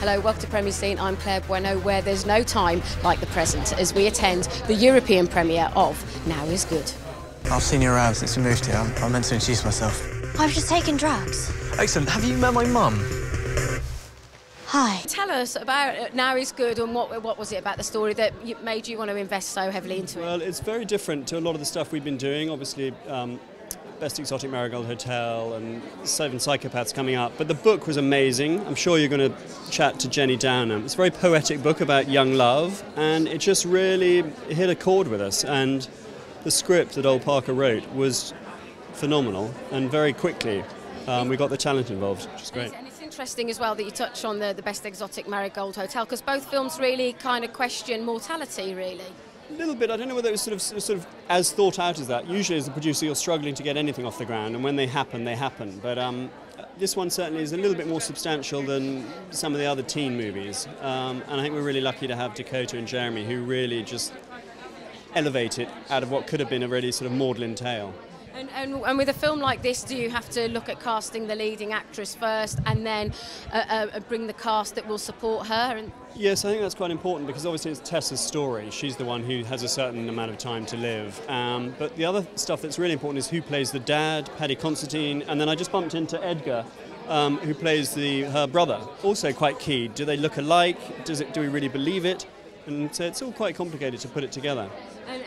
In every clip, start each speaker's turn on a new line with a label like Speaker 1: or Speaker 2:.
Speaker 1: Hello, welcome to Premier Scene. I'm Claire Bueno, where there's no time like the present as we attend the European premiere of Now is Good.
Speaker 2: I've seen you around since we moved here. I'm meant to introduce myself.
Speaker 3: I've just taken drugs.
Speaker 2: Excellent. Have you met my mum?
Speaker 3: Hi.
Speaker 1: Tell us about Now is Good and what was it about the story that made you want to invest so heavily into it?
Speaker 4: Well, it's very different to a lot of the stuff we've been doing. Obviously, Best Exotic Marigold Hotel and Seven Psychopaths coming up. But the book was amazing. I'm sure you're going to chat to Jenny Downham. It's a very poetic book about young love, and it just really hit a chord with us. And the script that Old Parker wrote was phenomenal, and very quickly we got the talent involved, which is great.
Speaker 1: And it's interesting as well that you touch on the Best Exotic Marigold Hotel, because both films really kind of question mortality, really.
Speaker 4: A little bit. I don't know whether it was sort of as thought out as that. Usually as a producer you're struggling to get anything off the ground, and when they happen, they happen. But this one certainly is a little bit more substantial than some of the other teen movies. And I think we're really lucky to have Dakota and Jeremy, who really just elevate it out of what could have been a really sort of maudlin tale.
Speaker 1: And with a film like this, do you have to look at casting the leading actress first and then bring the cast that will support her?
Speaker 4: Yes, I think that's quite important, because obviously it's Tessa's story. She's the one who has a certain amount of time to live. But the other stuff that's really important is who plays the dad, Paddy Considine, and then I just bumped into Edgar, who plays her brother. Also quite key. Do they look alike? Do we really believe it? And so it's all quite complicated to put it together.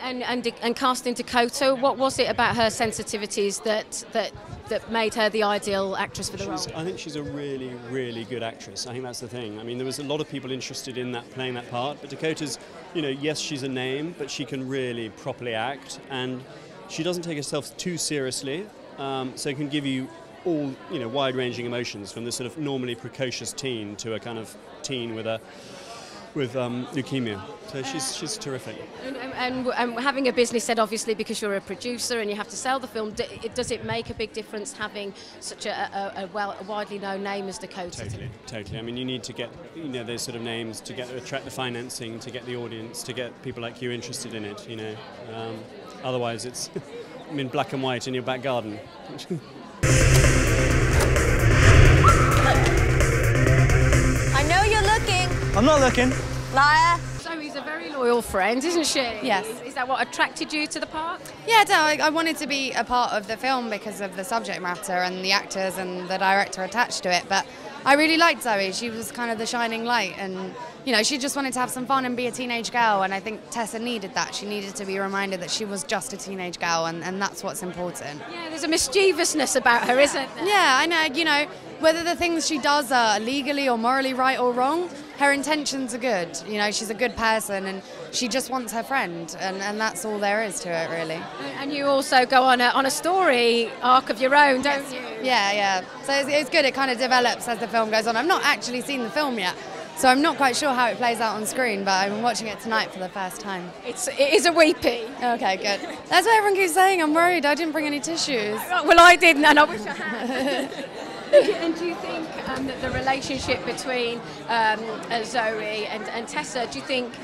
Speaker 1: And casting Dakota, what was it about her sensitivities that made her the ideal actress for the role?
Speaker 4: I think she's a really, really good actress. I think that's the thing. I mean, there was a lot of people interested in playing that part, but Dakota's, yes, she's a name, but she can really properly act, and she doesn't take herself too seriously, so can give you all, wide-ranging emotions, from the sort of normally precocious teen to a kind of teen with leukaemia. So she's terrific.
Speaker 1: And having a business head, obviously, because you're a producer and you have to sell the film, does it make a big difference having such a widely known name as Dakota?
Speaker 4: Totally. I mean, you need to get those sort of names to attract the financing, to get the audience, to get people like you interested in it. Otherwise, it's in black and white in your back garden.
Speaker 3: I know you're looking.
Speaker 2: I'm not looking.
Speaker 3: Liar.
Speaker 1: Zoe's a very loyal friend, isn't she?
Speaker 5: Yes.
Speaker 1: Is that what attracted you to the part?
Speaker 5: Yeah, I wanted to be a part of the film because of the subject matter and the actors and the director attached to it, but I really liked Zoe. She was kind of the shining light, and she just wanted to have some fun and be a teenage girl, and I think Tessa needed that. She needed to be reminded that she was just a teenage girl, and that's what's important.
Speaker 1: Yeah, there's a mischievousness about her, isn't there?
Speaker 5: Yeah, I know, whether the things she does are legally or morally right or wrong, her intentions are good. She's a good person, and she just wants her friend, and that's all there is to it, really.
Speaker 1: And you also go on a story arc of your own, don't you?
Speaker 5: Yeah. So it's good. It kind of develops as the film goes on. I've not actually seen the film yet, so I'm not quite sure how it plays out on screen, but I'm watching it tonight for the first time.
Speaker 1: It is a weepy.
Speaker 5: Okay, good. That's what everyone keeps saying. I'm worried. I didn't bring any tissues.
Speaker 1: Well, I didn't, and I wish I had. And do you think that the relationship between Zoe and Tessa, do you think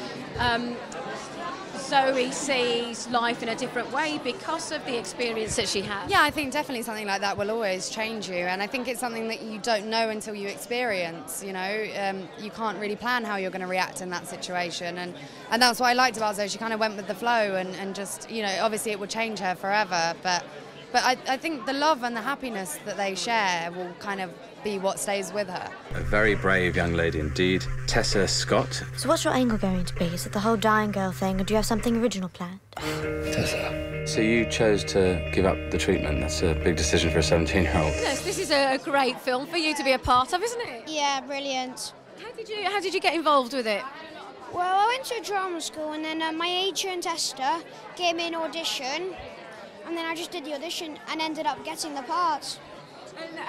Speaker 1: Zoe sees life in a different way because of the experience that she has?
Speaker 5: Yeah, I think definitely something like that will always change you, and I think it's something that you don't know until you experience. You can't really plan how you're going to react in that situation, and that's what I liked about Zoe. She kind of went with the flow, and just, obviously it would change her forever, but I think the love and the happiness that they share will kind of be what stays with her.
Speaker 6: A very brave young lady indeed. Tessa Scott.
Speaker 3: So what's your angle going to be? Is it the whole dying girl thing, or do you have something original planned?
Speaker 6: Tessa. So you chose to give up the treatment. That's a big decision for a 17-year-old.
Speaker 1: Yes, this is a great film for you to be a part of, isn't it?
Speaker 7: Yeah, brilliant.
Speaker 1: How did you get involved with it?
Speaker 7: Well, I went to drama school, and then my agent Esther gave me an audition, and then I just did the audition and ended up getting the part.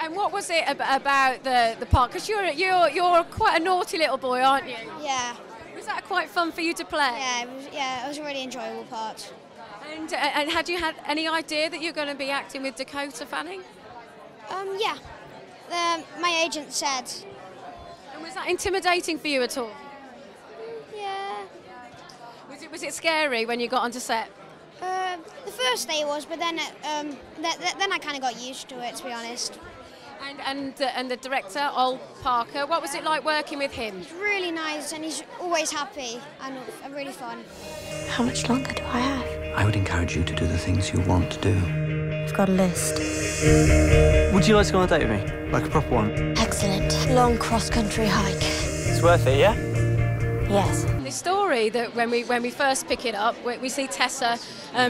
Speaker 1: And what was it about the part? Because you're quite a naughty little boy, aren't you?
Speaker 7: Yeah.
Speaker 1: Was that quite fun for you to play?
Speaker 7: Yeah, it was a really enjoyable part.
Speaker 1: And had you had any idea that you're going to be acting with Dakota Fanning?
Speaker 7: Yeah. My agent said.
Speaker 1: And was that intimidating for you at all?
Speaker 7: Yeah.
Speaker 1: Was it scary when you got onto set?
Speaker 7: The first day was, but then I kind of got used to it, to be honest.
Speaker 1: And the director, Ol Parker, what was it like working with him?
Speaker 7: He's really nice and he's always happy and really fun.
Speaker 3: How much longer do I have?
Speaker 8: I would encourage you to do the things you want to do.
Speaker 3: I've got a list.
Speaker 2: Would you like to go on a date with me? Like a proper one?
Speaker 3: Excellent. Long cross-country hike.
Speaker 2: It's worth it, yeah?
Speaker 3: Yes.
Speaker 1: The story that when we first pick it up, we see Tessa.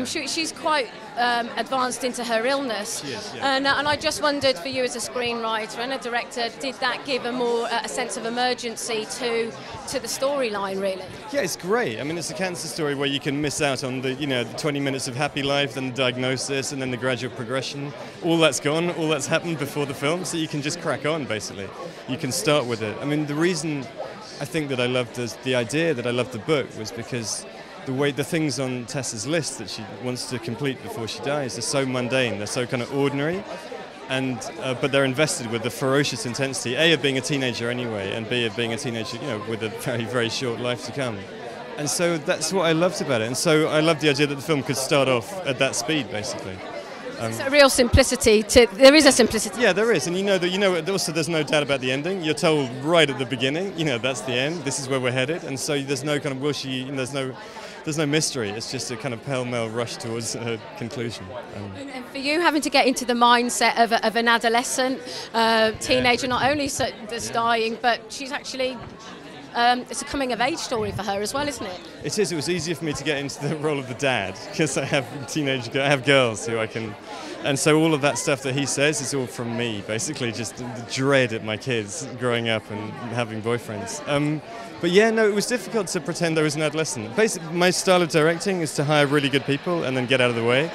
Speaker 1: She's quite advanced into her illness, and I just wondered, for you as a screenwriter and a director, did that give a sense of emergency to the storyline, really?
Speaker 9: Yeah, it's great. I mean, it's a cancer story where you can miss out on the 20 minutes of happy life, then the diagnosis, and then the gradual progression. All that's gone, all that's happened before the film, so you can just crack on, basically. You can start with it. I mean, the reason I think that I loved the idea that I loved the book was because the things on Tessa's list that she wants to complete before she dies are so mundane, they're so kind of ordinary, and but they're invested with the ferocious intensity, A, of being a teenager anyway, and B, of being a teenager, with a very, very short life to come. And so that's what I loved about it, and so I loved the idea that the film could start off at that speed, basically.
Speaker 1: It's a real simplicity there is a simplicity.
Speaker 9: Yeah, there is, and also there's no doubt about the ending. You're told right at the beginning, that's the end, this is where we're headed, and so there's no kind of there's no mystery. It's just a kind of pell-mell rush towards a conclusion.
Speaker 1: And for you, having to get into the mindset of an adolescent teenager, not only that's dying, but she's actually. It's a coming-of-age story for her as well, isn't it?
Speaker 9: It is. It was easier for me to get into the role of the dad because I have girls who I can, and so all of that stuff that he says is all from me, basically, just the dread at my kids growing up and having boyfriends. But yeah, no, it was difficult to pretend I was an adolescent. Basically, my style of directing is to hire really good people and then get out of the way.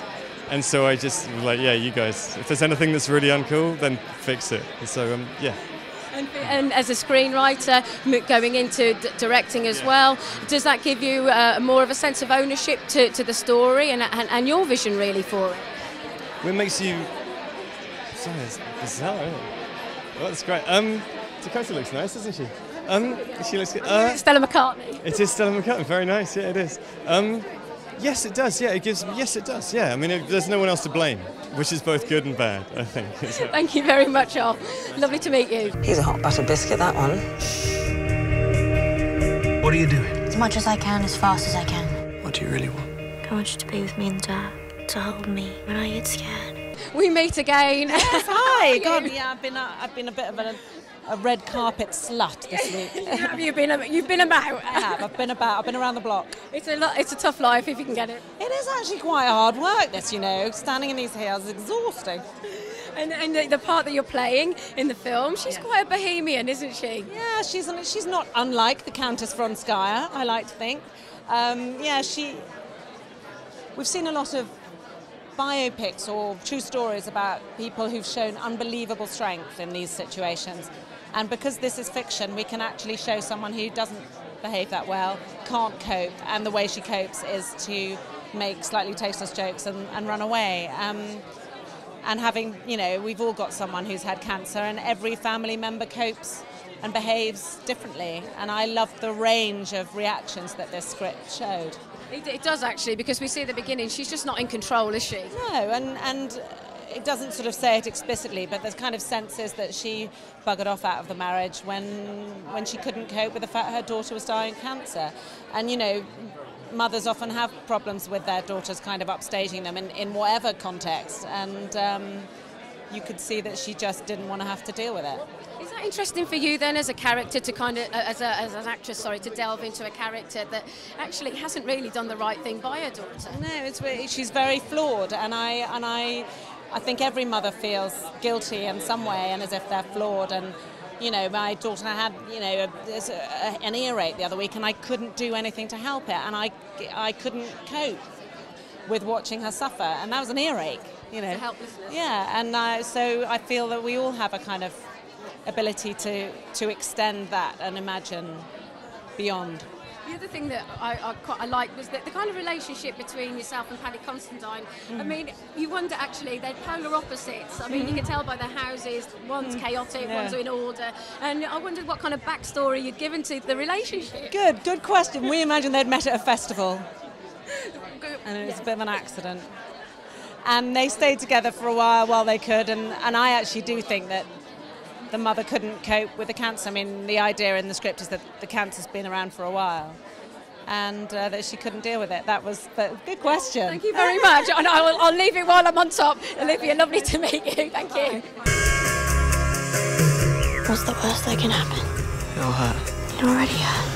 Speaker 9: And so I just was like, yeah, you guys, if there's anything that's really uncool, then fix it. And so, yeah.
Speaker 1: And as a screenwriter, going into directing as well, does that give you more of a sense of ownership to the story and your vision really for it?
Speaker 9: It makes you... Sorry, it's bizarre, isn't it? Oh, that's great. Dakota looks nice, doesn't she? She looks good.
Speaker 1: Stella McCartney.
Speaker 9: It is Stella McCartney, very nice, yeah, it is. Yes, it does, yeah, yes, it does, yeah. I mean, there's no one else to blame, which is both good and bad, I think.
Speaker 1: Thank you very much, Al. Lovely to meet you.
Speaker 10: He's a hot butter biscuit, that one.
Speaker 8: What are you doing?
Speaker 3: As much as I can, as fast as I can.
Speaker 8: What do you really want?
Speaker 3: I want you to be with me and Dad, to hold me when I get scared.
Speaker 1: We meet again.
Speaker 11: Yes, hi. God, yeah, I've been a bit of a red carpet slut this week.
Speaker 1: You've been about.
Speaker 11: I have. I've been about. I've been around the block.
Speaker 1: It's a tough life if you can get it.
Speaker 11: It is actually quite hard work. Standing in these hills is exhausting.
Speaker 1: And the part that you're playing in the film, she's quite a bohemian, isn't she?
Speaker 11: Yeah, she's not unlike the Countess Vronskaya, I like to think. We've seen a lot of biopics or true stories about people who've shown unbelievable strength in these situations. And because this is fiction, we can actually show someone who doesn't behave that well, can't cope, and the way she copes is to make slightly tasteless jokes and run away. And having, we've all got someone who's had cancer, and every family member copes and behaves differently. And I loved the range of reactions that this script showed.
Speaker 1: It does actually, because we see at the beginning she's just not in control, is she?
Speaker 11: No, and it doesn't sort of say it explicitly, but there's kind of senses that she buggered off out of the marriage when she couldn't cope with the fact her daughter was dying of cancer. And mothers often have problems with their daughters kind of upstaging them in whatever context, and you could see that she just didn't want to have to deal with it.
Speaker 1: Is that interesting for you then, as a character, to kind of, as an actress, to delve into a character that actually hasn't really done the right thing by her daughter?
Speaker 11: No, she's very flawed, and I think every mother feels guilty in some way, and as if they're flawed. And my daughter had an earache the other week, and I couldn't do anything to help it, and I couldn't cope with watching her suffer, and that was an earache.
Speaker 1: Helplessness.
Speaker 11: Yeah, and so I feel that we all have a kind of ability to extend that and imagine beyond.
Speaker 1: The other thing that I liked was that the kind of relationship between yourself and Paddy Considine. I mean, you wonder actually, they're polar opposites. I mean, you can tell by their houses, one's chaotic, one's in order. And I wondered what kind of backstory you'd given to the relationship.
Speaker 11: Good question. We imagined they'd met at a festival. And it was a bit of an accident. And they stayed together for a while they could, and I actually do think that the mother couldn't cope with the cancer. I mean, the idea in the script is that the cancer's been around for a while, and that she couldn't deal with it. That was a good question.
Speaker 1: Thank you very much. And I'll leave it while I'm on top. Olivia, lovely to meet you. Thank you.
Speaker 3: What's the worst that can happen?
Speaker 2: It'll hurt.
Speaker 3: It already hurts.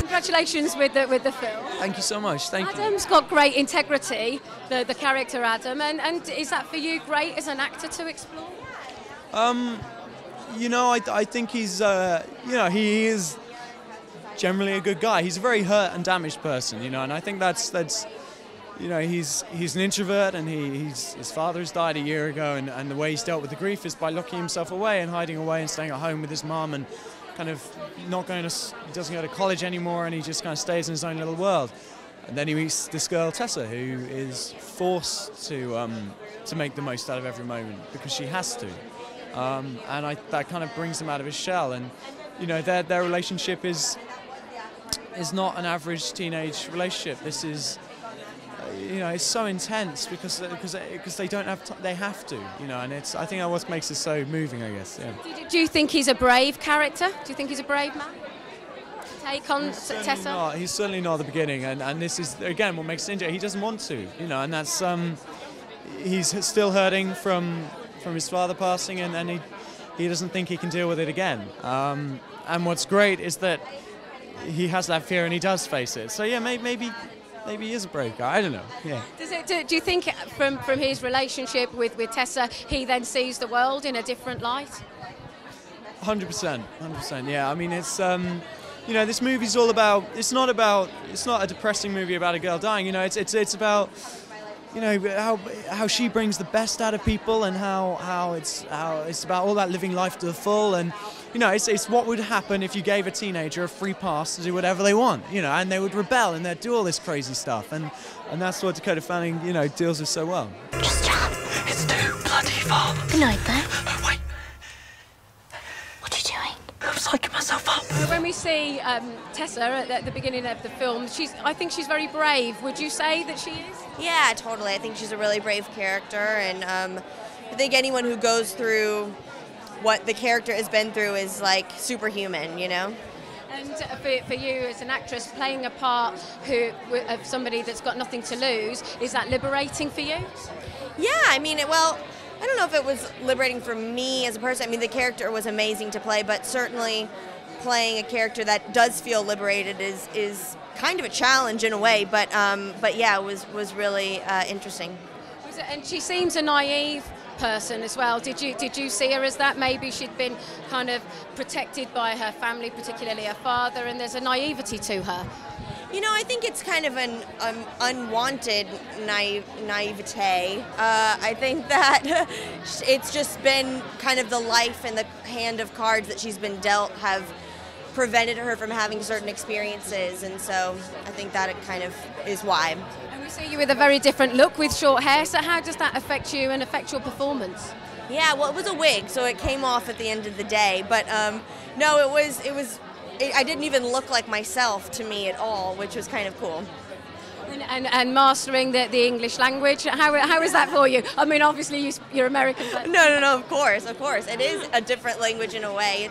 Speaker 1: Congratulations with the film.
Speaker 2: Thank you so much. Thank you.
Speaker 1: Adam's got great integrity, the character Adam, and is that for you great as an actor to explore?
Speaker 10: You know, I think he's, you know, he is generally a good guy. He's a very hurt and damaged person, you know, and I think that's you know, he's an introvert, and his father's died a year ago, and the way he's dealt with the grief is by locking himself away and hiding away and staying at home with his mum, and kind of not going to, he doesn't go to college anymore, and he just kind of stays in his own little world. And then he meets this girl Tessa, who is forced to make the most out of every moment because she has to, and that kind of brings him out of his shell. And you know, their relationship is not an average teenage relationship. This is, you know, it's so intense because they don't have they have to, you know, and it's, I think that's what makes it so moving, I guess. Yeah.
Speaker 1: Do you think he's a brave character? Do you think he's a brave man? Take on Tessa?
Speaker 10: He's certainly not at the beginning, and this is again what makes it interesting. He doesn't want to, you know, and that's he's still hurting from his father passing, and he doesn't think he can deal with it again. And what's great is that he has that fear and he does face it. So yeah, maybe he is a brave guy. I don't know. Yeah.
Speaker 1: Do you think from his relationship with Tessa, he then sees the world in a different light?
Speaker 10: 100%. Yeah. I mean, it's you know, this movie's all about. It's not a depressing movie about a girl dying. You know, it's about, you know, how she brings the best out of people, and how it's about all that living life to the full. And you know, it's what would happen if you gave a teenager a free pass to do whatever they want, you know, and they would rebel and they'd do all this crazy stuff, and that's what Dakota Fanning, you know, deals with so well.
Speaker 3: Just John.
Speaker 8: It's too bloody far.
Speaker 3: Good night, then.
Speaker 8: Oh, wait.
Speaker 3: What are you doing?
Speaker 8: I'm psyching myself up.
Speaker 1: When we see Tessa at the beginning of the film, I think she's very brave. Would you say that she is?
Speaker 12: Yeah, totally. I think she's a really brave character, and I think anyone who goes through what the character has been through is like superhuman, you know?
Speaker 1: And for you as an actress, playing a part of somebody that's got nothing to lose, is that liberating for you?
Speaker 12: Yeah, I mean, well, I don't know if it was liberating for me as a person. I mean, the character was amazing to play, but certainly playing a character that does feel liberated is kind of a challenge in a way, but yeah, it was really interesting.
Speaker 1: And she seems a naive person as well. Did you see her as that? Maybe she'd been kind of protected by her family, particularly her father, and there's a naivety to her.
Speaker 12: You know, I think it's kind of an unwanted naivete. I think that it's just been kind of the life and the hand of cards that she's been dealt have prevented her from having certain experiences, and so I think that it kind of is why.
Speaker 1: And we see you with a very different look with short hair, so how does that affect you and affect your performance?
Speaker 12: Yeah, well, it was a wig, so it came off at the end of the day, but no, I didn't even look like myself to me at all, which was kind of cool.
Speaker 1: And mastering the English language, how is that for you? I mean, obviously you're American. But...
Speaker 12: No, of course. It is a different language in a way.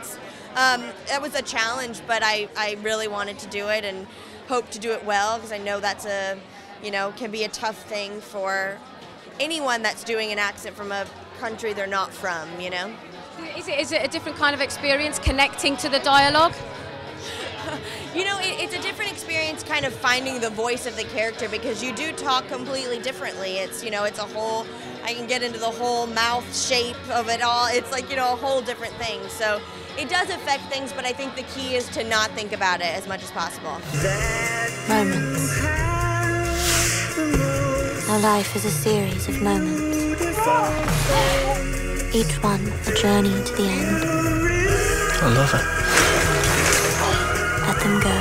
Speaker 12: It was a challenge, but I really wanted to do it and hope to do it well, because I know that's can be a tough thing for anyone that's doing an accent from a country they're not from, you know?
Speaker 1: Is it a different kind of experience connecting to the dialogue?
Speaker 12: You know, it's a different experience kind of finding the voice of the character, because you do talk completely differently. It's a whole, I can get into the whole mouth shape of it all. It's like, a whole different thing. So it does affect things, but I think the key is to not think about it as much as possible.
Speaker 3: Moments. Our life is a series of moments. Each one a journey to the end.
Speaker 2: I love it.
Speaker 3: Let them go.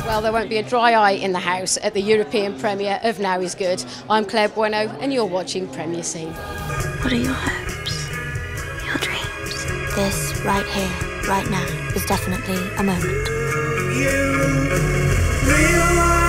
Speaker 1: Well, there won't be a dry eye in the house at the European premiere of Now Is Good. I'm Claire Bueno, and you're watching Premier Scene.
Speaker 3: What are your hopes? Your dreams? This, right here, right now, is definitely a moment.
Speaker 13: You realize